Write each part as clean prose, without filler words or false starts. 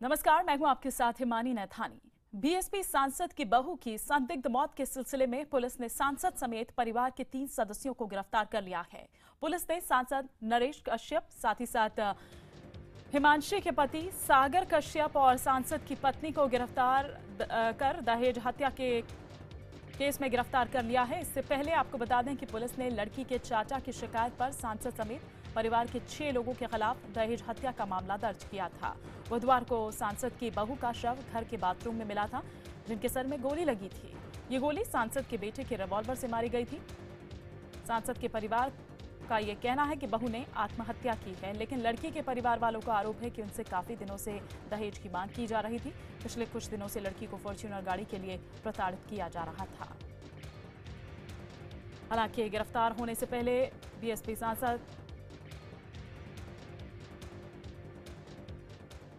नमस्कार, मैं हूं आपके साथ हिमानी नैथानी। बीएसपी सांसद की बहू की संदिग्ध मौत के सिलसिले में पुलिस ने सांसद समेत परिवार के 3 सदस्यों को गिरफ्तार कर लिया है। पुलिस ने सांसद नरेश कश्यप, साथ ही साथ हिमांशी के पति सागर कश्यप और सांसद की पत्नी को गिरफ्तार कर दहेज हत्या के केस में गिरफ्तार कर लिया है। इससे पहले आपको बता दें कि पुलिस ने लड़की के चाचा की शिकायत पर सांसद समेत परिवार के 6 लोगों के खिलाफ दहेज हत्या का मामला दर्ज किया था। बुधवार को सांसद की बहू का शव घर के बाथरूम में मिला था, जिनके सर में गोली लगी थी। ये गोली सांसद के बेटे के रिवॉल्वर से मारी गई थी। सांसद के परिवार का ये कहना है कि बहू ने आत्महत्या की है, लेकिन लड़की के परिवार वालों का आरोप है कि उनसे काफी दिनों से दहेज की मांग की जा रही थी। पिछले कुछ दिनों से लड़की को फॉर्च्यूनर गाड़ी के लिए प्रताड़ित किया जा रहा था। हालांकि गिरफ्तार होने से पहले बीएसपी सांसद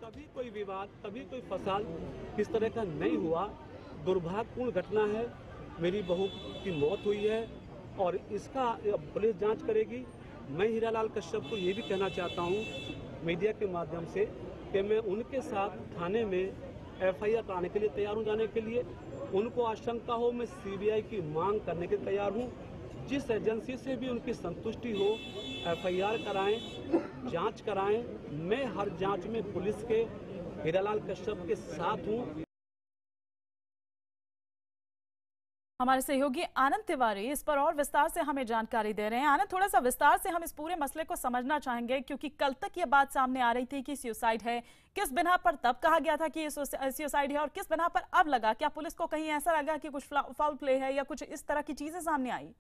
कभी कोई विवाद, कभी कोई फसाद इस तरह का नहीं हुआ। दुर्भाग्यपूर्ण घटना है। मेरी बहू की मौत हुई है और इसका पुलिस जांच करेगी। मैं हीरालाल कश्यप को ये भी कहना चाहता हूँ मीडिया के माध्यम से कि मैं उनके साथ थाने में एफआईआर कराने के लिए तैयार हूँ जाने के लिए। उनको आशंका हो, मैं सीबीआई की मांग करने के लिए तैयार हूँ। जिस एजेंसी से भी उनकी संतुष्टि हो, एफआईआर कराएं, जांच कराएं। मैं हर जांच में पुलिस के हीरालाल कश्यप के साथ हूं। हमारे सहयोगी आनंद तिवारी इस पर और विस्तार से हमें जानकारी दे रहे हैं। आनंद, थोड़ा सा विस्तार से हम इस पूरे मसले को समझना चाहेंगे, क्योंकि कल तक ये बात सामने आ रही थी कि सुसाइड है। किस बिना पर तब कहा गया था कि ये सुसाइड है और किस बिना पर अब लगा? क्या पुलिस को कहीं ऐसा लगा कि कुछ फाउल प्ले है या कुछ इस तरह की चीजें सामने आई?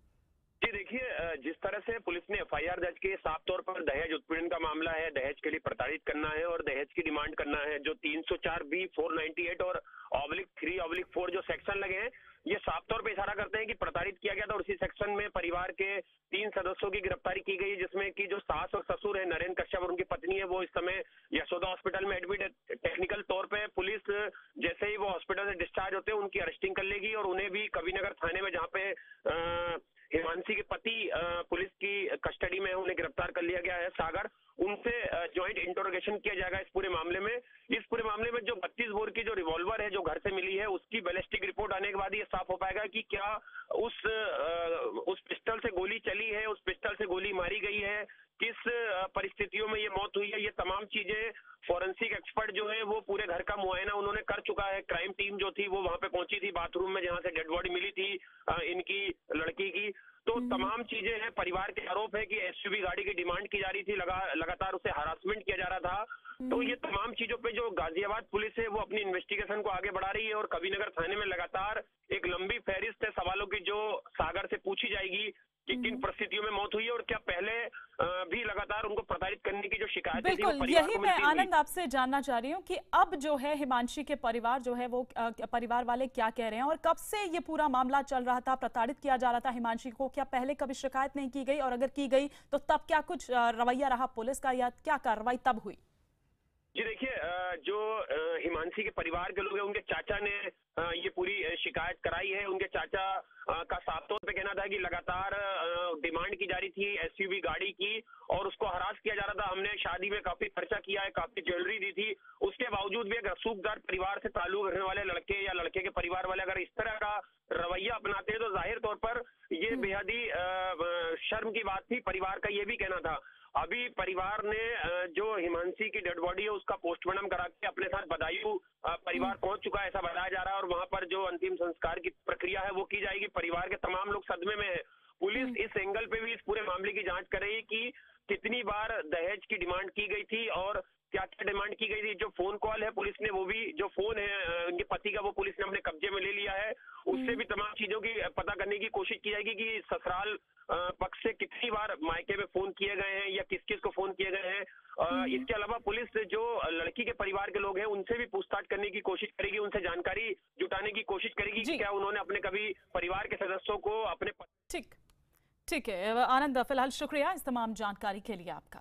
जी देखिए, जिस तरह से पुलिस ने एफआईआर दर्ज की, साफ तौर पर दहेज उत्पीड़न का मामला है। दहेज के लिए प्रताड़ित करना है और दहेज की डिमांड करना है। जो 304B, 498 और /3/4 जो सेक्शन लगे हैं, ये साफ तौर पे इशारा करते हैं कि प्रताड़ित किया गया था। और इसी सेक्शन में परिवार के 3 सदस्यों की गिरफ्तारी की गई, जिसमें कि जो सास और ससुर है नरेंद्र कश्यप और उनकी पत्नी है, वो इस समय यशोदा हॉस्पिटल में एडमिट है। टेक्निकल तौर पे पुलिस जैसे ही वो हॉस्पिटल से डिस्चार्ज होते हैं, उनकी अरेस्टिंग कर लेगी और उन्हें भी कबीरनगर थाने में, जहाँ पे हिमांशी के पति पुलिस की कस्टडी में है, उन्हें गिरफ्तार कर लिया गया है सागर। उनसे ज्वाइंट इंटरोगेशन किया जाएगा इस पूरे मामले में। इस पूरे मामले में जो 32 बोर की जो रिवॉल्वर है जो घर से मिली है, उसकी बैलिस्टिक रिपोर्ट आने के बाद ये साफ हो पाएगा कि क्या उस पिस्टल से गोली चली है, उस पिस्टल से गोली मारी गई है, किस परिस्थितियों में ये मौत हुई है। ये तमाम चीजें फॉरेंसिक एक्सपर्ट जो है वो पूरे घर का मुआयना उन्होंने कर चुका है। क्राइम टीम जो थी वो वहां पे पहुंची थी बाथरूम में, जहां से डेड बॉडी मिली थी इनकी लड़की की। तो तमाम चीजें हैं। परिवार के आरोप है कि एसयूवी गाड़ी की डिमांड की जा रही थी, लगातार उसे हरासमेंट किया जा रहा था। तो ये तमाम चीजों पे जो गाजियाबाद पुलिस है वो अपनी इन्वेस्टिगेशन को आगे बढ़ा रही है और कबीरनगर थाने में लगातार एक लंबी फहरिस्त है सवालों की जो सागर से पूछी जाएगी कि किन परिस्थितियों में मौत हुई है और क्या पहले भी लगातार उनको प्रताड़ित करने की जो शिकायत थी। बिल्कुल, यही मैं आनंद आपसे जानना चाह रही हूँ कि अब जो है हिमांशी के परिवार जो है वो परिवार वाले क्या कह रहे हैं और कब से ये पूरा मामला चल रहा था, प्रताड़ित किया जा रहा था हिमांशी को? क्या पहले कभी शिकायत नहीं की गई और अगर की गई तो तब क्या कुछ रवैया रहा पुलिस का या क्या कार्रवाई तब हुई? जी देखिए, जो हिमांशी के परिवार के लोग हैं, उनके चाचा ने ये पूरी शिकायत कराई है। उनके चाचा का साफ तौर पे कहना था कि लगातार डिमांड की जा रही थी एसयूवी गाड़ी की और उसको हरास किया जा रहा था। हमने शादी में काफी खर्चा किया है, काफी ज्वेलरी दी थी, उसके बावजूद भी एक रसूखदार परिवार से ताल्लुक रखने वाले लड़के या लड़के के परिवार वाले अगर इस तरह का रवैया अपनाते हैं तो जाहिर तौर पर ये बेहद ही शर्म की बात थी। परिवार का ये भी कहना था। अभी परिवार ने जो हिमांशी की डेड बॉडी है उसका पोस्टमार्टम करा के अपने साथ बदायूं परिवार पहुंच चुका है, ऐसा बताया जा रहा है। और वहां पर जो अंतिम संस्कार की प्रक्रिया है वो की जाएगी। परिवार के तमाम लोग सदमे में है। पुलिस इस एंगल पे भी इस पूरे मामले की जांच कर रही है कि कितनी बार दहेज की डिमांड की गई थी और क्या क्या डिमांड की गई थी। जो फोन कॉल है पुलिस ने, वो भी जो फोन है उनके पति का, वो पुलिस ने अपने कब्जे में ले लिया है। उससे भी तमाम चीजों की पता करने की कोशिश की जाएगी कि ससुराल पक्ष से कितनी बार मायके में फोन किए गए हैं या किस किस को फोन किए गए हैं। इसके अलावा पुलिस जो लड़की के परिवार के लोग हैं उनसे भी पूछताछ करने की कोशिश करेगी, उनसे जानकारी जुटाने की कोशिश करेगी कि क्या उन्होंने अपने कभी परिवार के सदस्यों को अपने ठीक है आनंद, फिलहाल शुक्रिया इस तमाम जानकारी के लिए आपका।